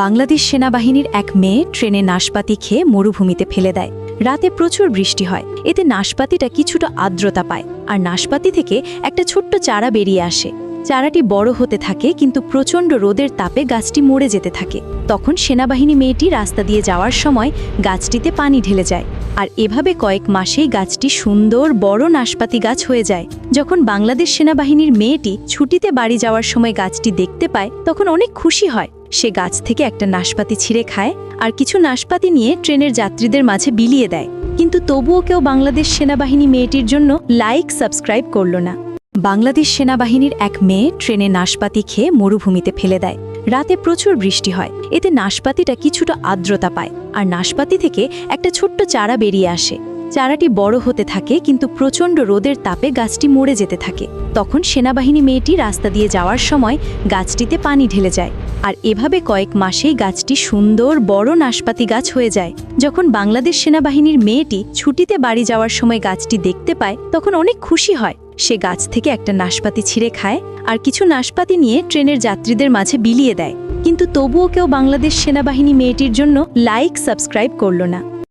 বাংলাদেশ সেনাবাহিনীর এক মেয়ে ট্রেনে নাশপাতি খেয়ে মরুভূমিতে ফেলে দেয়। রাতে প্রচুর বৃষ্টি হয়, এতে নাশপাতিটা কিছুটা আর্দ্রতা পায় আর নাশপাতি থেকে একটা ছোট্ট চারা বেরিয়ে আসে। চারাটি বড় হতে থাকে, কিন্তু প্রচণ্ড রোদের তাপে গাছটি মরে যেতে থাকে। তখন সেনাবাহিনী মেয়েটি রাস্তা দিয়ে যাওয়ার সময় গাছটিতে পানি ঢেলে যায়, আর এভাবে কয়েক মাসেই গাছটি সুন্দর বড় নাশপাতি গাছ হয়ে যায়। যখন বাংলাদেশ সেনাবাহিনীর মেয়েটি ছুটিতে বাড়ি যাওয়ার সময় গাছটি দেখতে পায়, তখন অনেক খুশি হয়। সে গাছ থেকে একটা নাশপাতি ছিঁড়ে খায় আর কিছু নাশপাতি নিয়ে ট্রেনের যাত্রীদের মাঝে বিলিয়ে দেয়। কিন্তু তবুও কেউ বাংলাদেশ সেনাবাহিনী মেয়েটির জন্য সাবস্ক্রাইব করল না। বাংলাদেশ সেনাবাহিনীর এক মেয়ে ট্রেনে নাশপাতি খেয়ে মরুভূমিতে ফেলে দেয়। রাতে প্রচুর বৃষ্টি হয়, এতে নাশপাতিটা কিছুটা আর্দ্রতা পায় আর নাশপাতি থেকে একটা ছোট্ট চারা বেরিয়ে আসে। চারাটি বড় হতে থাকে, কিন্তু প্রচণ্ড রোদের তাপে গাছটি মরে যেতে থাকে। তখন সেনাবাহিনী মেয়েটি রাস্তা দিয়ে যাওয়ার সময় গাছটিতে পানি ঢেলে যায়, আর এভাবে কয়েক মাসেই গাছটি সুন্দর বড় নাশপাতি গাছ হয়ে যায়। যখন বাংলাদেশ সেনাবাহিনীর মেয়েটি ছুটিতে বাড়ি যাওয়ার সময় গাছটি দেখতে পায়, তখন অনেক খুশি হয়। সে গাছ থেকে একটা নাশপাতি ছিঁড়ে খায় আর কিছু নাশপাতি নিয়ে ট্রেনের যাত্রীদের মাঝে বিলিয়ে দেয়। কিন্তু তবুও কেউ বাংলাদেশ সেনাবাহিনী মেয়েটির জন্য সাবস্ক্রাইব করল না।